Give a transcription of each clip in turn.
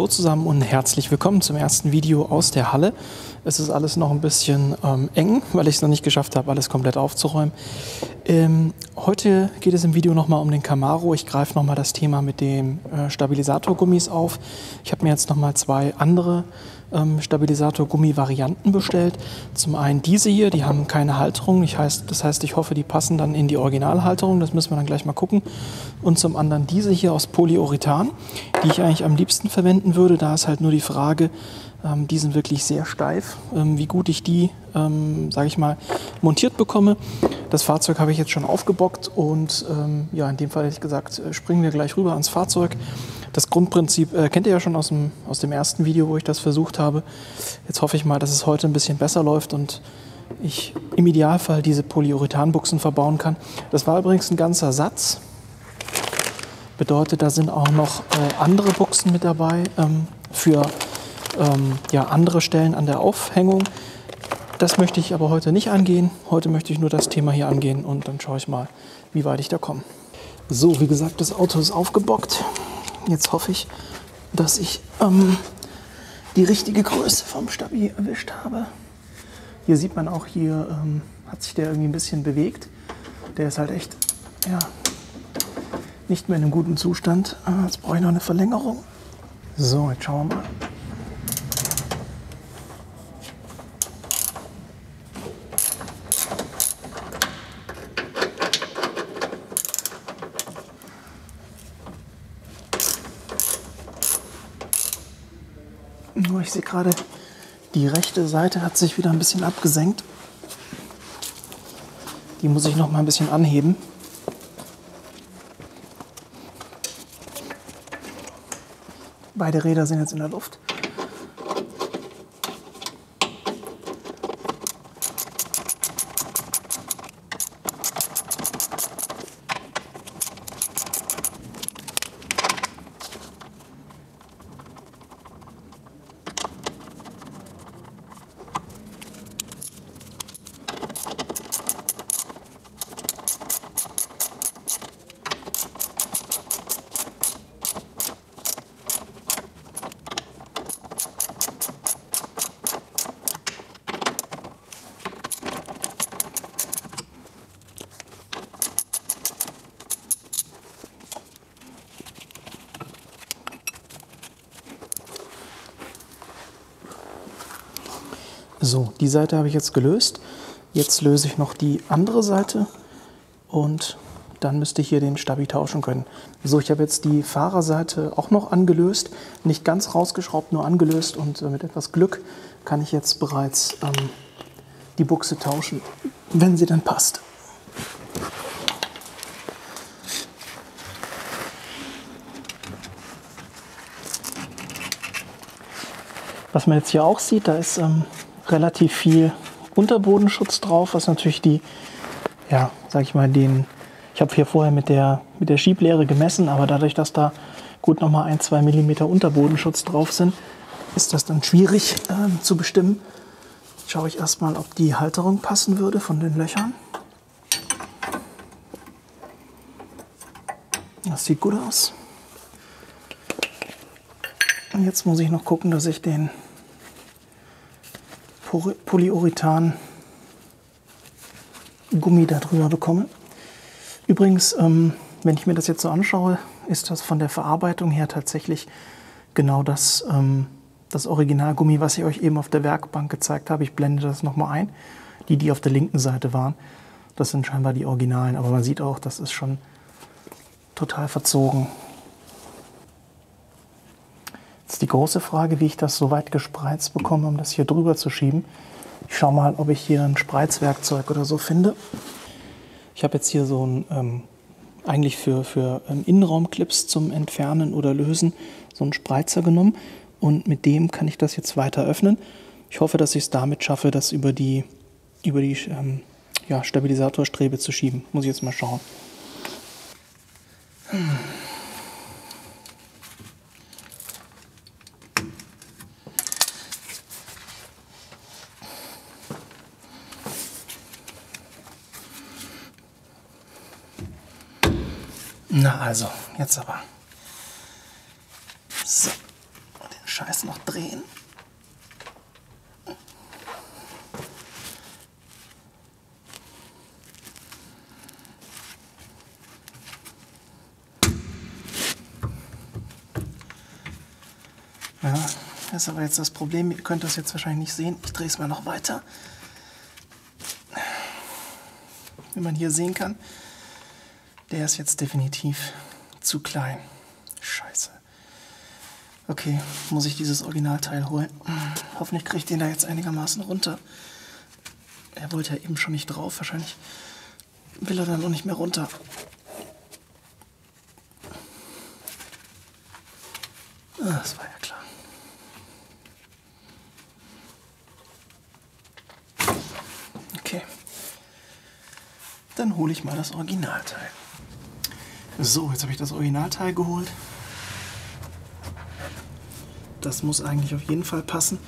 Hallo zusammen und herzlich willkommen zum ersten Video aus der Halle. Es ist alles noch ein bisschen eng, weil ich es noch nicht geschafft habe, alles komplett aufzuräumen. Heute geht es im Video nochmal um den Camaro. Ich greife nochmal das Thema mit den Stabilisatorgummis auf. Ich habe mir jetzt nochmal zwei andere Stabilisatorgummi-Varianten bestellt. Zum einen diese hier, die haben keine Halterung. Das heißt, ich hoffe, die passen dann in die Originalhalterung. Das müssen wir dann gleich mal gucken. Und zum anderen diese hier aus Polyurethan, die ich eigentlich am liebsten verwenden würde. Da ist halt nur die Frage, die sind wirklich sehr steif, wie gut ich die, sage ich mal, montiert bekomme. Das Fahrzeug habe ich jetzt schon aufgebockt und ja, in dem Fall ehrlich gesagt, springen wir gleich rüber ans Fahrzeug. Das Grundprinzip kennt ihr ja schon aus dem ersten Video, wo ich das versucht habe. Jetzt hoffe ich mal, dass es heute ein bisschen besser läuft und ich im Idealfall diese Polyurethan-Buchsen verbauen kann. Das war übrigens ein ganzer Satz. Bedeutet, da sind auch noch andere Buchsen mit dabei für ja, andere Stellen an der Aufhängung. Das möchte ich aber heute nicht angehen. Heute möchte ich nur das Thema hier angehen und dann schaue ich mal, wie weit ich da komme. So, wie gesagt, das Auto ist aufgebockt. Jetzt hoffe ich, dass ich die richtige Größe vom Stabi erwischt habe. Hier sieht man auch, hier hat sich der irgendwie ein bisschen bewegt. Der ist halt echt, ja, nicht mehr in einem guten Zustand. Jetzt brauche ich noch eine Verlängerung. So, jetzt schauen wir mal. Nur ich sehe gerade, die rechte Seite hat sich wieder ein bisschen abgesenkt. Die muss ich noch mal ein bisschen anheben. Beide Räder sind jetzt in der Luft. So, die Seite habe ich jetzt gelöst. Jetzt löse ich noch die andere Seite und dann müsste ich hier den Stabi tauschen können. So, ich habe jetzt die Fahrerseite auch noch angelöst. Nicht ganz rausgeschraubt, nur angelöst und mit etwas Glück kann ich jetzt bereits die Buchse tauschen, wenn sie dann passt. Was man jetzt hier auch sieht, da ist relativ viel Unterbodenschutz drauf, was natürlich die, ja, sag ich mal, ich habe hier vorher mit der Schieblehre gemessen, aber dadurch, dass da gut nochmal 1-2 mm Unterbodenschutz drauf sind, ist das dann schwierig zu bestimmen. Jetzt schaue ich erstmal, ob die Halterung passen würde von den Löchern. Das sieht gut aus. Und jetzt muss ich noch gucken, dass ich den Polyurethan Gummi da drüber bekomme. Übrigens, wenn ich mir das jetzt so anschaue, ist das von der Verarbeitung her tatsächlich genau das Originalgummi, was ich euch eben auf der Werkbank gezeigt habe. Ich blende das nochmal ein. Die auf der linken Seite waren, das sind scheinbar die Originalen. Aber man sieht auch, das ist schon total verzogen. Jetzt die große Frage, wie ich das so weit gespreizt bekomme, um das hier drüber zu schieben. Ich schaue mal, ob ich hier ein Spreizwerkzeug oder so finde. Ich habe jetzt hier so ein, eigentlich für Innenraumclips zum Entfernen oder Lösen, so einen Spreizer genommen. Und mit dem kann ich das jetzt weiter öffnen. Ich hoffe, dass ich es damit schaffe, das über die ja, Stabilisatorstrebe zu schieben. Muss ich jetzt mal schauen. Na also, jetzt aber. So, den Scheiß noch drehen. Ja, das ist aber jetzt das Problem. Ihr könnt das jetzt wahrscheinlich nicht sehen. Ich drehe es mal noch weiter. Wie man hier sehen kann, der ist jetzt definitiv zu klein. Scheiße. Okay, muss ich dieses Originalteil holen. Hoffentlich kriege ich den da jetzt einigermaßen runter. Er wollte ja eben schon nicht drauf. Wahrscheinlich will er dann noch nicht mehr runter. Ah, das war ja klar. Okay. Dann hole ich mal das Originalteil. So, jetzt habe ich das Originalteil geholt. Das muss eigentlich auf jeden Fall passen.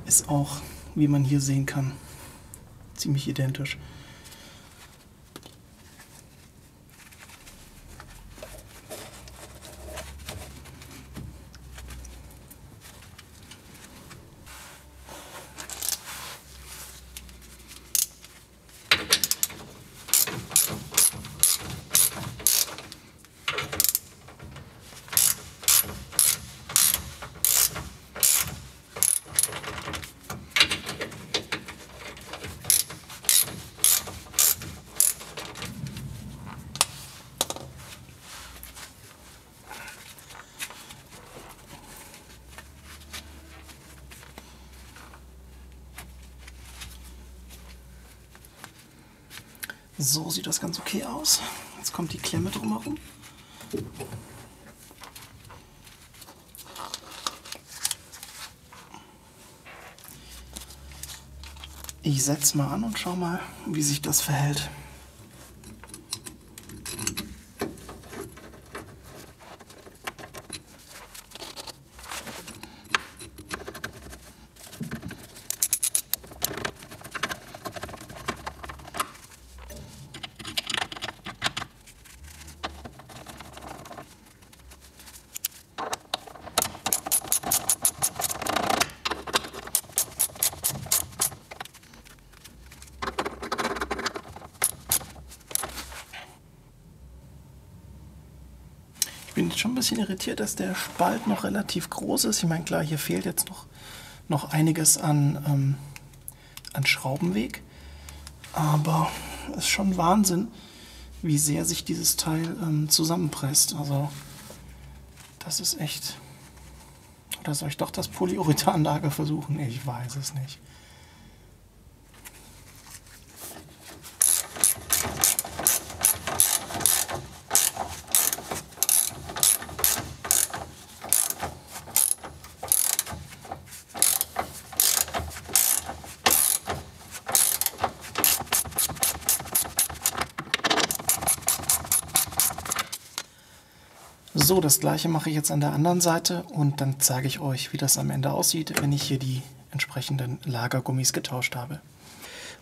Ist auch, wie man hier sehen kann, ziemlich identisch. So sieht das ganz okay aus. Jetzt kommt die Klemme drumherum. Ich setze mal an und schau mal, wie sich das verhält. Ich bin jetzt schon ein bisschen irritiert, dass der Spalt noch relativ groß ist. Ich meine, klar, hier fehlt jetzt noch einiges an Schraubenweg. Aber es ist schon Wahnsinn, wie sehr sich dieses Teil zusammenpresst. Also das ist echt... Oder soll ich doch das Polyurethanlager versuchen? Ich weiß es nicht. So, das gleiche mache ich jetzt an der anderen Seite und dann zeige ich euch, wie das am Ende aussieht, wenn ich hier die entsprechenden Lagergummis getauscht habe.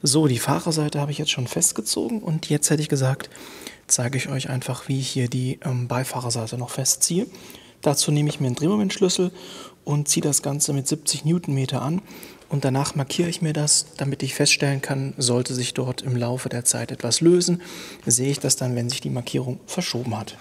So, die Fahrerseite habe ich jetzt schon festgezogen und jetzt hätte ich gesagt, zeige ich euch einfach, wie ich hier die Beifahrerseite noch festziehe. Dazu nehme ich mir einen Drehmomentschlüssel und ziehe das Ganze mit 70 Newtonmeter an und danach markiere ich mir das, damit ich feststellen kann, sollte sich dort im Laufe der Zeit etwas lösen, sehe ich das dann, wenn sich die Markierung verschoben hat.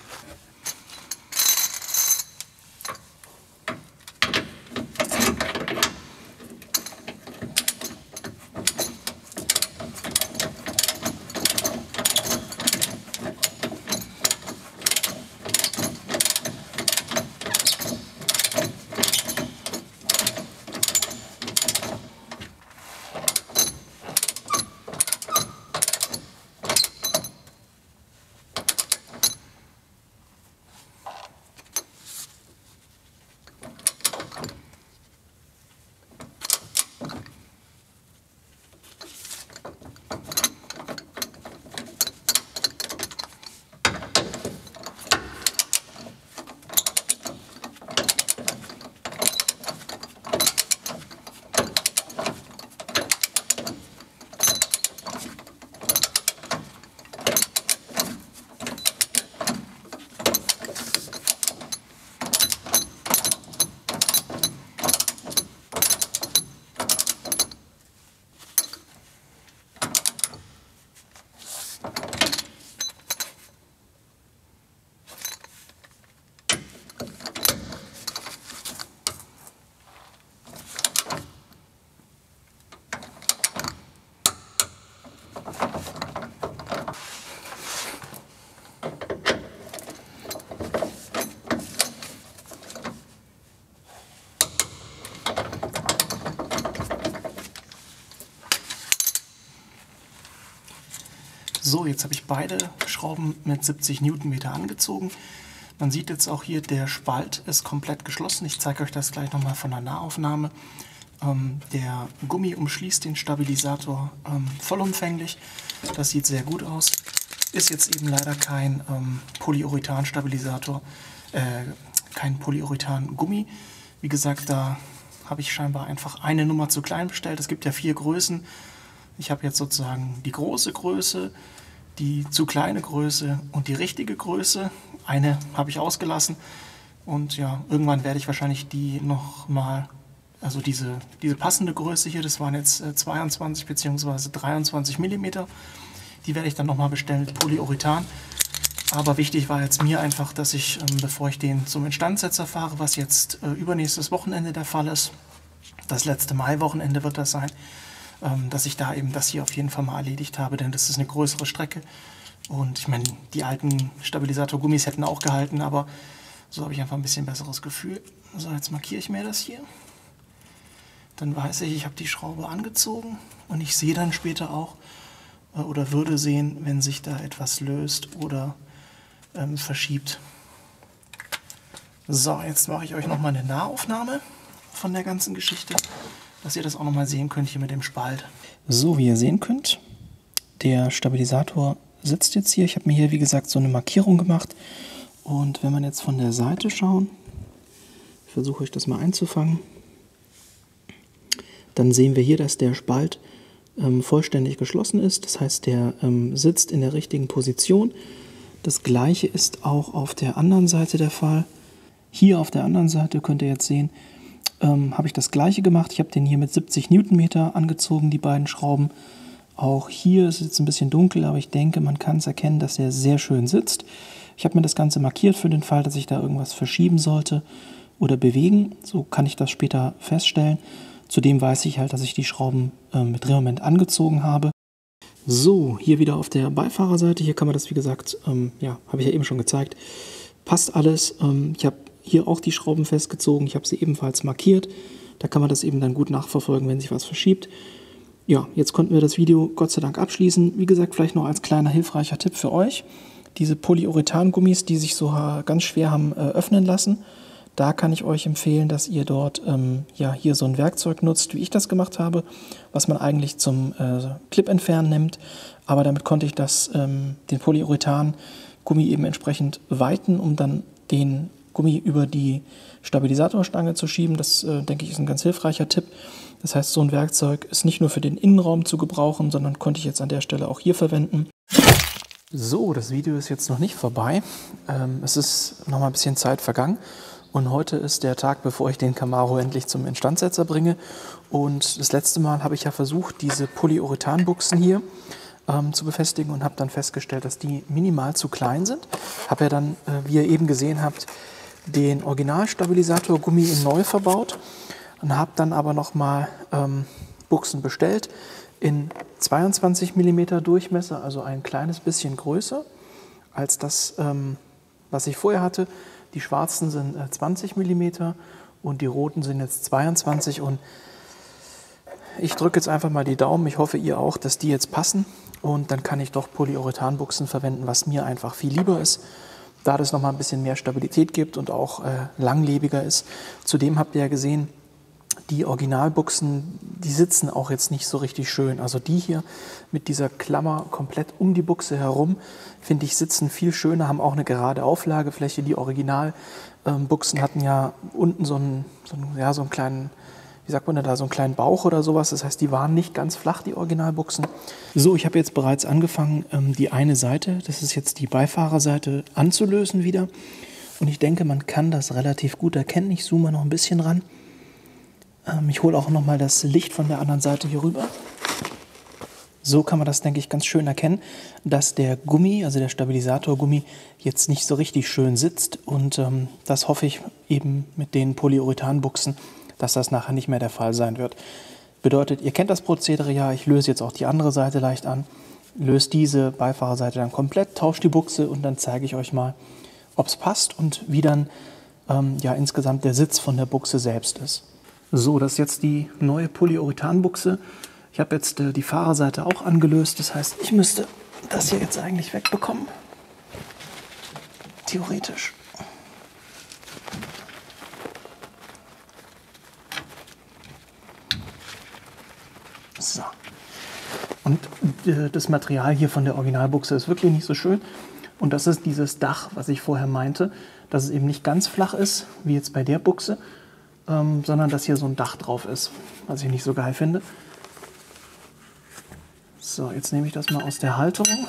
So, jetzt habe ich beide Schrauben mit 70 Newtonmeter angezogen. Man sieht jetzt auch hier, der Spalt ist komplett geschlossen. Ich zeige euch das gleich nochmal von der Nahaufnahme. Der Gummi umschließt den Stabilisator vollumfänglich. Das sieht sehr gut aus. Ist jetzt eben leider kein Polyurethan-Stabilisator, kein Polyurethan-Gummi. Wie gesagt, da habe ich scheinbar einfach eine Nummer zu klein bestellt. Es gibt ja 4 Größen. Ich habe jetzt sozusagen die große Größe, die zu kleine Größe und die richtige Größe. Eine habe ich ausgelassen. Und ja, irgendwann werde ich wahrscheinlich die nochmal, also diese passende Größe hier, das waren jetzt 22 bzw. 23 mm, die werde ich dann nochmal bestellen mit Polyurethan. Aber wichtig war jetzt mir einfach, dass ich, bevor ich den zum Instandsetzer fahre, was jetzt übernächstes Wochenende der Fall ist, das letzte Maiwochenende wird das sein, dass ich da eben das hier auf jeden Fall mal erledigt habe, denn das ist eine größere Strecke. Und ich meine, die alten Stabilisatorgummis hätten auch gehalten, aber so habe ich einfach ein bisschen besseres Gefühl. So, jetzt markiere ich mir das hier. Dann weiß ich, ich habe die Schraube angezogen und ich sehe dann später auch oder würde sehen, wenn sich da etwas löst oder verschiebt. So, jetzt mache ich euch nochmal eine Nahaufnahme von der ganzen Geschichte, dass ihr das auch nochmal sehen könnt hier mit dem Spalt. So, wie ihr sehen könnt, der Stabilisator sitzt jetzt hier. Ich habe mir hier, wie gesagt, so eine Markierung gemacht. Und wenn man jetzt von der Seite schauen, ich versuche euch das mal einzufangen, dann sehen wir hier, dass der Spalt vollständig geschlossen ist. Das heißt, der sitzt in der richtigen Position. Das gleiche ist auch auf der anderen Seite der Fall. Hier auf der anderen Seite könnt ihr jetzt sehen, habe ich das gleiche gemacht. Ich habe den hier mit 70 Newtonmeter angezogen, die beiden Schrauben. Auch hier ist es jetzt ein bisschen dunkel, aber ich denke, man kann es erkennen, dass er sehr schön sitzt. Ich habe mir das Ganze markiert für den Fall, dass ich da irgendwas verschieben sollte oder bewegen. So kann ich das später feststellen. Zudem weiß ich halt, dass ich die Schrauben mit Drehmoment angezogen habe. So, hier wieder auf der Beifahrerseite. Hier kann man das, wie gesagt, ja, habe ich ja eben schon gezeigt. Passt alles. Ich habe hier auch die Schrauben festgezogen. Ich habe sie ebenfalls markiert. Da kann man das eben dann gut nachverfolgen, wenn sich was verschiebt. Ja, jetzt konnten wir das Video Gott sei Dank abschließen. Wie gesagt, vielleicht noch als kleiner hilfreicher Tipp für euch. Diese Polyurethan-Gummis, die sich so ganz schwer haben öffnen lassen, da kann ich euch empfehlen, dass ihr dort ja, hier so ein Werkzeug nutzt, wie ich das gemacht habe, was man eigentlich zum Clip-Entfernen nimmt. Aber damit konnte ich den Polyurethan-Gummi eben entsprechend weiten, um dann den Gummi über die Stabilisatorstange zu schieben. Das, denke ich, ist ein ganz hilfreicher Tipp. Das heißt, so ein Werkzeug ist nicht nur für den Innenraum zu gebrauchen, sondern konnte ich jetzt an der Stelle auch hier verwenden. So, das Video ist jetzt noch nicht vorbei. Es ist noch mal ein bisschen Zeit vergangen. Und heute ist der Tag, bevor ich den Camaro endlich zum Instandsetzer bringe. Und das letzte Mal habe ich ja versucht, diese Polyurethan-Buchsen hier zu befestigen und habe dann festgestellt, dass die minimal zu klein sind. Habe ja dann, wie ihr eben gesehen habt, den Originalstabilisator-Gummi in neu verbaut und habe dann aber nochmal Buchsen bestellt in 22 mm Durchmesser, also ein kleines bisschen größer als das, was ich vorher hatte. Die schwarzen sind 20 mm und die roten sind jetzt 22 und ich drücke jetzt einfach mal die Daumen. Ich hoffe, ihr auch, dass die jetzt passen und dann kann ich doch Polyurethan-Buchsen verwenden, was mir einfach viel lieber ist, da das nochmal ein bisschen mehr Stabilität gibt und auch langlebiger ist. Zudem habt ihr ja gesehen, die Originalbuchsen, die sitzen auch jetzt nicht so richtig schön. Also die hier mit dieser Klammer komplett um die Buchse herum, finde ich, sitzen viel schöner, haben auch eine gerade Auflagefläche. Die Originalbuchsen hatten ja unten so einen kleinen, wie sagt man da, so einen kleinen Bauch oder sowas. Das heißt, die waren nicht ganz flach, die Originalbuchsen. So, ich habe jetzt bereits angefangen, die eine Seite, das ist jetzt die Beifahrerseite, anzulösen wieder. Und ich denke, man kann das relativ gut erkennen. Ich zoome noch ein bisschen ran. Ich hole auch nochmal das Licht von der anderen Seite hier rüber. So kann man das, denke ich, ganz schön erkennen, dass der Gummi, also der Stabilisatorgummi, jetzt nicht so richtig schön sitzt. Und das hoffe ich eben mit den Polyurethan-Buchsen, dass das nachher nicht mehr der Fall sein wird. Bedeutet, ihr kennt das Prozedere ja, ich löse jetzt auch die andere Seite leicht an, löse diese Beifahrerseite dann komplett, tausche die Buchse und dann zeige ich euch mal, ob es passt und wie dann ja, insgesamt der Sitz von der Buchse selbst ist. So, das ist jetzt die neue Polyurethan-Buchse. Ich habe jetzt die Fahrerseite auch angelöst. Das heißt, ich müsste das hier jetzt eigentlich wegbekommen. Theoretisch. So. Und das Material hier von der Originalbuchse ist wirklich nicht so schön. Und das ist dieses Dach, was ich vorher meinte, dass es eben nicht ganz flach ist, wie jetzt bei der Buchse, sondern dass hier so ein Dach drauf ist, was ich nicht so geil finde. So, jetzt nehme ich das mal aus der Halterung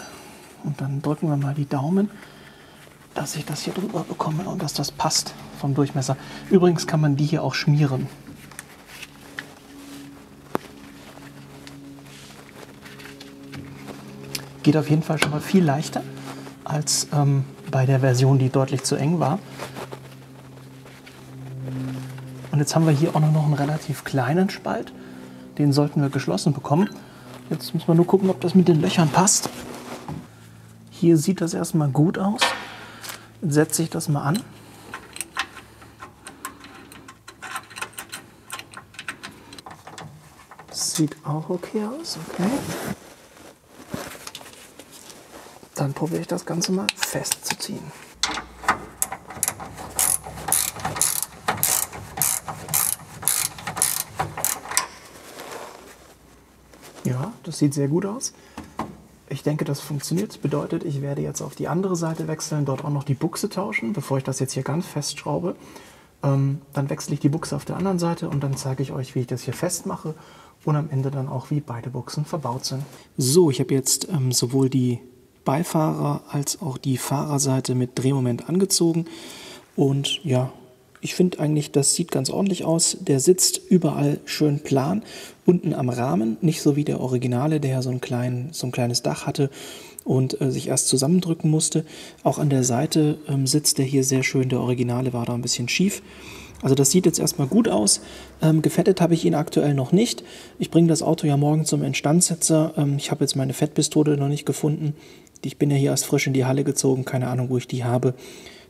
und dann drücken wir mal die Daumen, dass ich das hier drüber bekomme und dass das passt vom Durchmesser. Übrigens kann man die hier auch schmieren. Geht auf jeden Fall schon mal viel leichter als bei der Version, die deutlich zu eng war. Und jetzt haben wir hier auch noch einen relativ kleinen Spalt. Den sollten wir geschlossen bekommen. Jetzt müssen wir nur gucken, ob das mit den Löchern passt. Hier sieht das erstmal gut aus. Jetzt setze ich das mal an. Sieht auch okay aus, okay. Dann probiere ich das Ganze mal festzuziehen. Ja, das sieht sehr gut aus. Ich denke, das funktioniert. Das bedeutet, ich werde jetzt auf die andere Seite wechseln, dort auch noch die Buchse tauschen, bevor ich das jetzt hier ganz festschraube. Dann wechsle ich die Buchse auf der anderen Seite und dann zeige ich euch, wie ich das hier festmache und am Ende dann auch, wie beide Buchsen verbaut sind. So, ich habe jetzt sowohl die Beifahrer- als auch die Fahrerseite mit Drehmoment angezogen und ja, ich finde eigentlich, das sieht ganz ordentlich aus. Der sitzt überall schön plan, unten am Rahmen, nicht so wie der Originale, der ja so ein kleines Dach hatte und sich erst zusammendrücken musste. Auch an der Seite sitzt der hier sehr schön, der Originale war da ein bisschen schief. Also das sieht jetzt erstmal gut aus. Gefettet habe ich ihn aktuell noch nicht. Ich bringe das Auto ja morgen zum Instandsetzer. Ich habe jetzt meine Fettpistole noch nicht gefunden. Ich bin ja hier erst frisch in die Halle gezogen, keine Ahnung, wo ich die habe.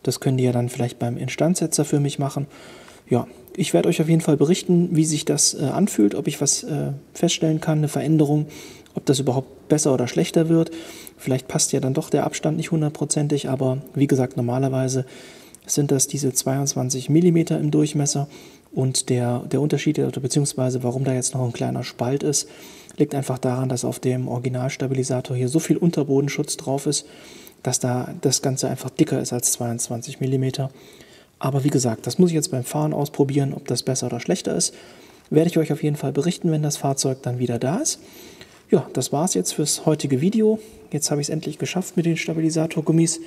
Das könnt ihr ja dann vielleicht beim Instandsetzer für mich machen. Ja, ich werde euch auf jeden Fall berichten, wie sich das anfühlt, ob ich was feststellen kann, eine Veränderung, ob das überhaupt besser oder schlechter wird. Vielleicht passt ja dann doch der Abstand nicht hundertprozentig, aber wie gesagt, normalerweise sind das diese 22 mm im Durchmesser und der Unterschied, oder beziehungsweise warum da jetzt noch ein kleiner Spalt ist, liegt einfach daran, dass auf dem Originalstabilisator hier so viel Unterbodenschutz drauf ist, dass da das Ganze einfach dicker ist als 22 mm. Aber wie gesagt, das muss ich jetzt beim Fahren ausprobieren, ob das besser oder schlechter ist. Werde ich euch auf jeden Fall berichten, wenn das Fahrzeug dann wieder da ist. Ja, das war es jetzt fürs heutige Video. Jetzt habe ich es endlich geschafft mit den Stabilisatorgummis.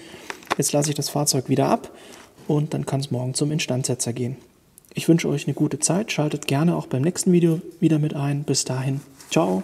Jetzt lasse ich das Fahrzeug wieder ab und dann kann es morgen zum Instandsetzer gehen. Ich wünsche euch eine gute Zeit. Schaltet gerne auch beim nächsten Video wieder mit ein. Bis dahin. Ciao.